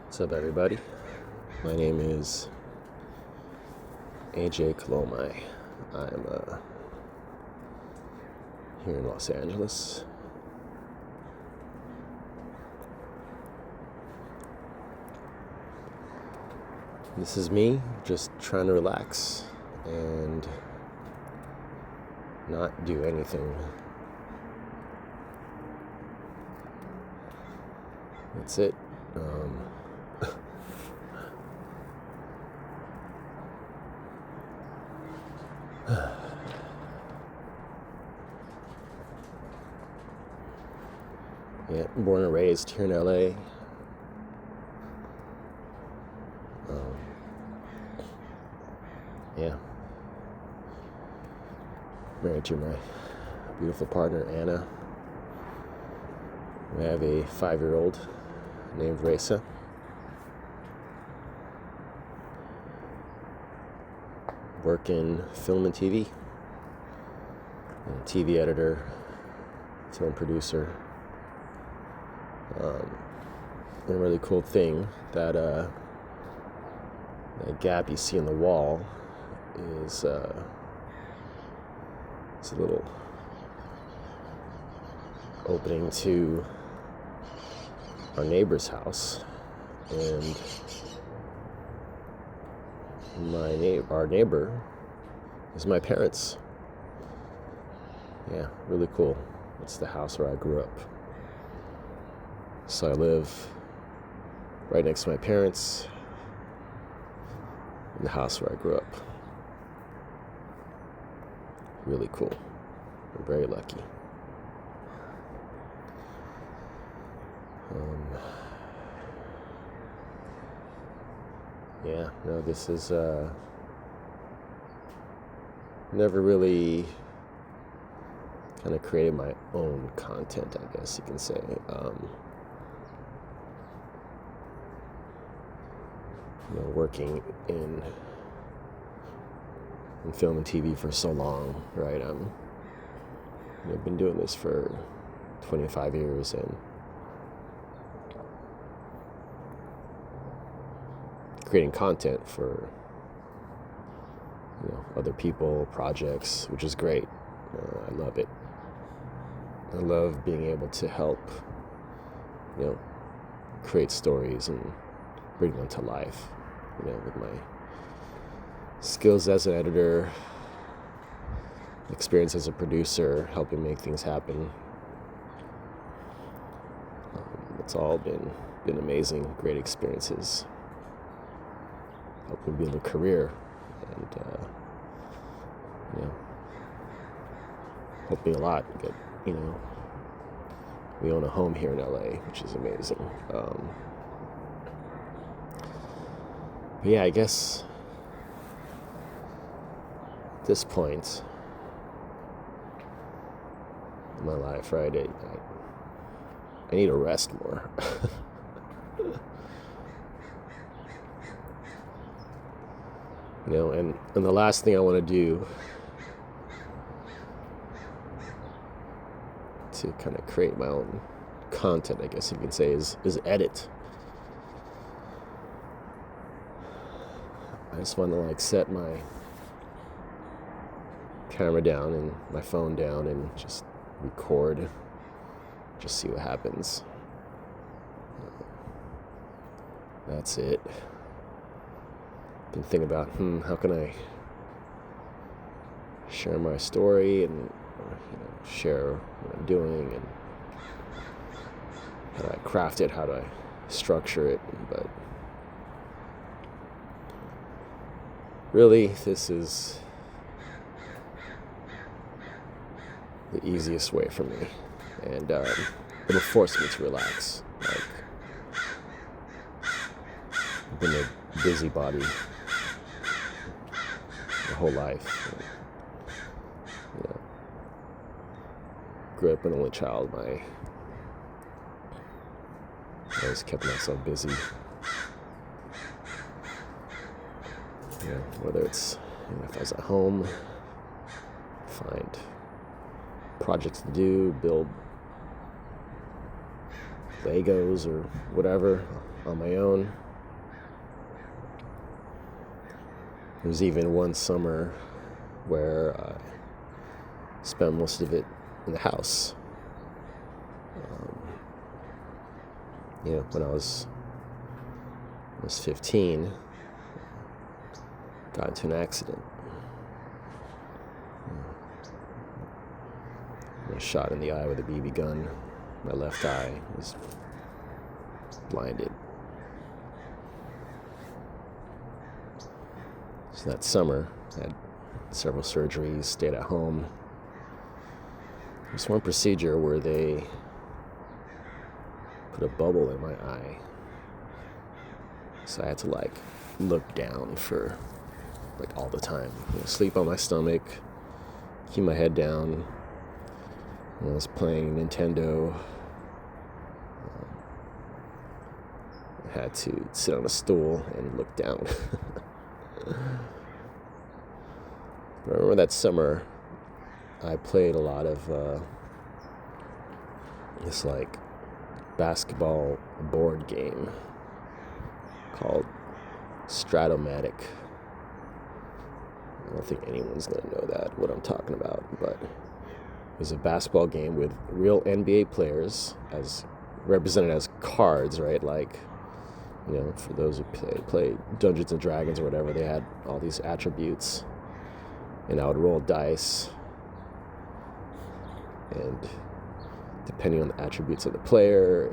What's up, everybody? My name is AJ Colomai. I'm here in Los Angeles. This is me just trying to relax and not do anything. That's it. Yeah, born and raised here in LA. Yeah. Married to my beautiful partner, Anna. We have a 5-year-old named Raisa. Work in film and TV. I'm a TV editor, film producer. And a really cool thing that gap you see in the wall is it's a little opening to our neighbor's house, and our neighbor is my parents. Yeah, really cool. It's the house where I grew up. So I live right next to my parents in the house where I grew up. Really cool. I'm very lucky. This is never really kind of created my own content, I guess you can say. Working in film and TV for so long, right? I've been doing this for 25 years, and creating content for other people, projects, which is great. I love it. I love being able to help create stories and bring them to life, with my skills as an editor, experience as a producer, helping make things happen. It's all been amazing, great experiences, helped me build a career, and helped me a lot. We own a home here in LA, which is amazing. But yeah, I guess at this point in my life, right, I need to rest more. And the last thing I want to do to kind of create my own content, I guess you can say, is edit. I just want to set my camera down and my phone down and just record, just see what happens. That's it. Been thinking about how can I share my story and share what I'm doing, and how do I craft it, how do I structure it. But really, this is the easiest way for me, and it'll force me to relax. I've been a busybody my whole life. Grew up an only child. I always kept myself busy. Whether it's if I was at home, find projects to do, build Legos or whatever on my own. There was even one summer where I spent most of it in the house. When I was 15, got into an accident. I was shot in the eye with a BB gun. My left eye was blinded. So that summer, I had several surgeries, stayed at home. There's one procedure where they put a bubble in my eye. So I had to look down for all the time. Sleep on my stomach, keep my head down. When I was playing Nintendo, I had to sit on a stool and look down. I remember that summer, I played a lot of this basketball board game called Stratomatic. I don't think anyone's gonna know what I'm talking about, but it was a basketball game with real NBA players as represented as cards, right? For those who play Dungeons and Dragons or whatever, they had all these attributes, and I would roll dice, and depending on the attributes of the player,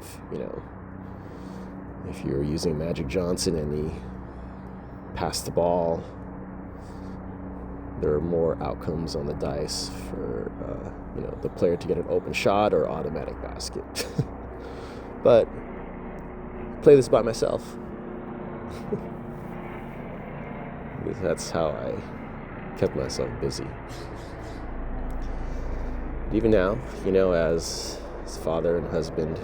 if you're using Magic Johnson and he passed the ball, there are more outcomes on the dice for the player to get an open shot or automatic basket. But I play this by myself. Because that's how I kept myself busy. Even now, as father and husband,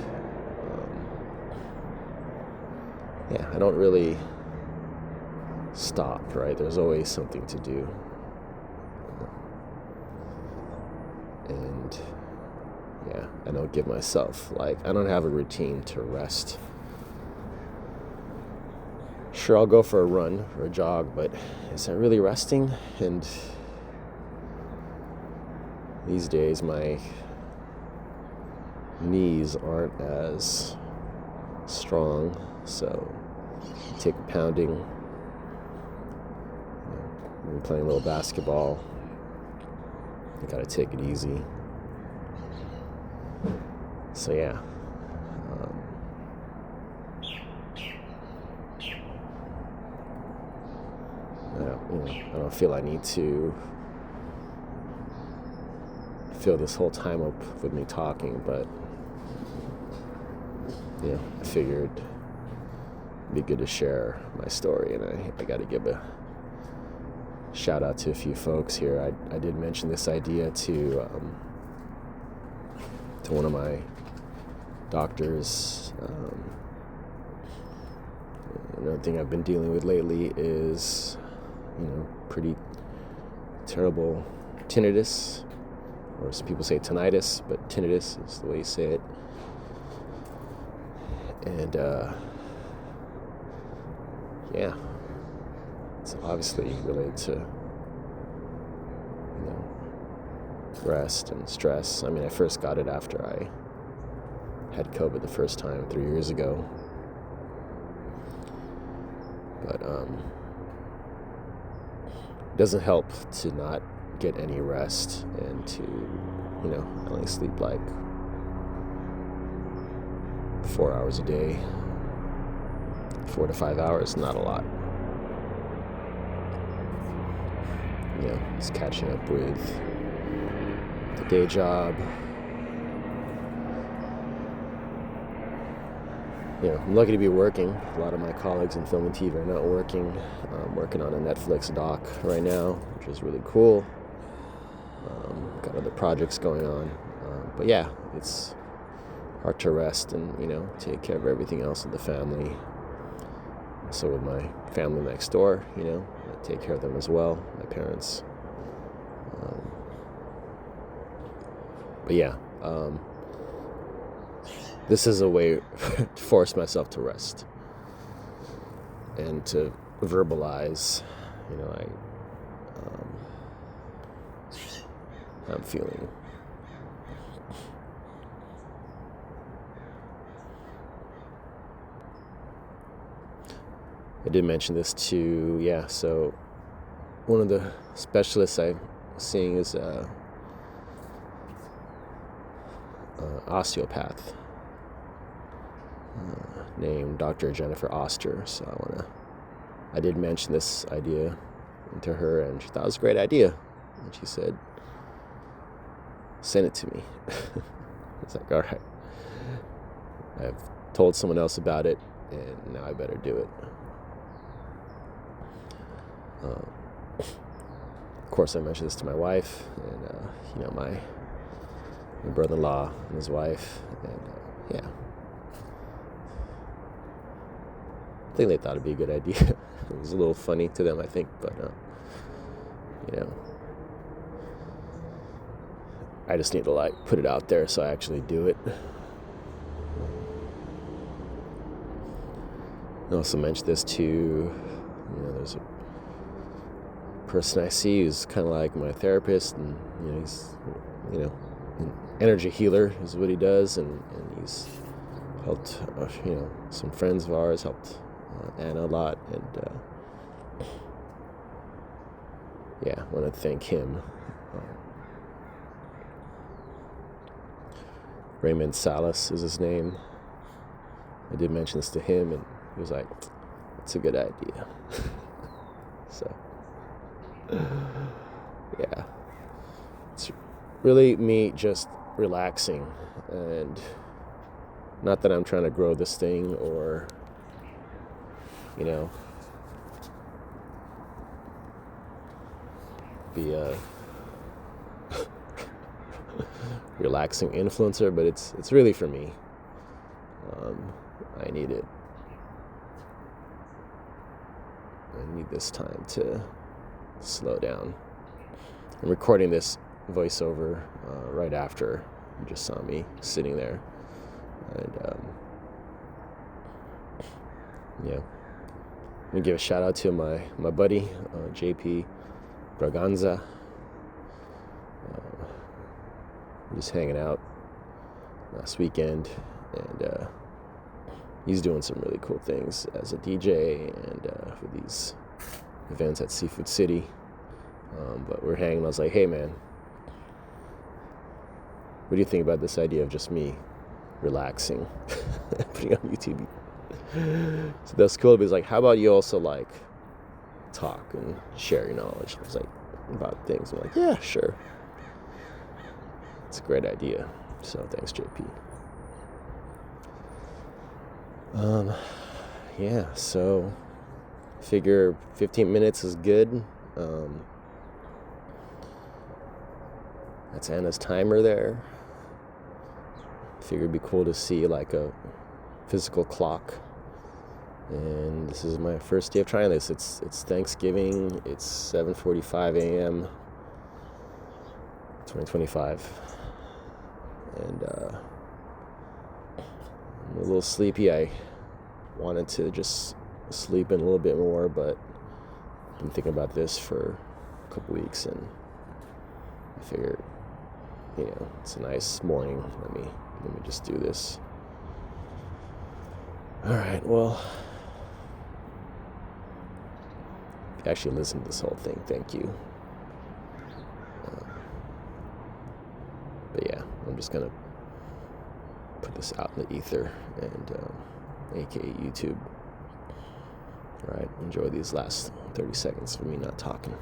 I don't really stop, right? There's always something to do. And I don't give myself, I don't have a routine to rest. Sure, I'll go for a run or a jog, but is that really resting? And these days, my knees aren't as strong, so I take a pounding. I'm playing a little basketball. I gotta take it easy. So I don't feel I need to fill this whole time up with me talking, but I figured it'd be good to share my story, and I got to give a shout out to a few folks here. I did mention this idea to one of my doctors. Another thing I've been dealing with lately is pretty terrible tinnitus, or some people say tinnitus, but tinnitus is the way you say it. And it's obviously related to rest and stress. I mean, I first got it after I had COVID the first time 3 years ago, but it doesn't help to not get any rest and to only sleep 4 hours a day. 4 to 5 hours, not a lot. Just catching up with the day job. I'm lucky to be working. A lot of my colleagues in film and TV are not working. I'm working on a Netflix doc right now, which is really cool. Got other projects going on. But it's hard to rest and, take care of everything else in the family. So with my family next door, I take care of them as well, my parents. this is a way to force myself to rest and to verbalize, how I'm feeling. I did mention this too, so one of the specialists I'm seeing is osteopath named Dr. Jennifer Oster. So I did mention this idea to her, and she thought it was a great idea. And she said, "Send it to me." It's like, all right. I've told someone else about it, and now I better do it. Of course, I mentioned this to my wife, and my brother-in-law and his wife, and I think they thought it'd be a good idea. It was a little funny to them, I think, but I just need to put it out there so I actually do it. I also mentioned this too. There's a person I see who's kind of like my therapist, and he's an energy healer is what he does, and he's helped some friends of ours, helped Anna a lot, and I want to thank him. Raymond Salas is his name. I did mention this to him, and he was like, "That's a good idea." So it's really me just relaxing, and not that I'm trying to grow this thing or be a relaxing influencer, but it's really for me. I need it. I need this time to slow down. I'm recording this voiceover right after you just saw me sitting there, and I'm gonna give a shout out to my buddy JP Braganza. Just hanging out last weekend, and he's doing some really cool things as a DJ and for these events at Seafood City. But we're hanging. I was like, "Hey man, what do you think about this idea of just me relaxing, putting on YouTube?" So that's cool. But he's like, "How about you also talk and share your knowledge?" I was like, about things. I'm like, "Yeah, sure. It's a great idea." So thanks, JP. So figure 15 minutes is good. That's Anna's timer there. Figure it'd be cool to see a physical clock. And this is my first day of trying this. It's Thanksgiving. It's 7:45 a.m. 2025. And I'm a little sleepy. I wanted to just sleep in a little bit more, but I've been thinking about this for a couple weeks, and I figured, it's a nice morning. Let me just do this. All right. Well, if you actually listened to this whole thing, thank you. But I'm just gonna put this out in the ether, and aka YouTube. All right. Enjoy these last 30 seconds for me not talking.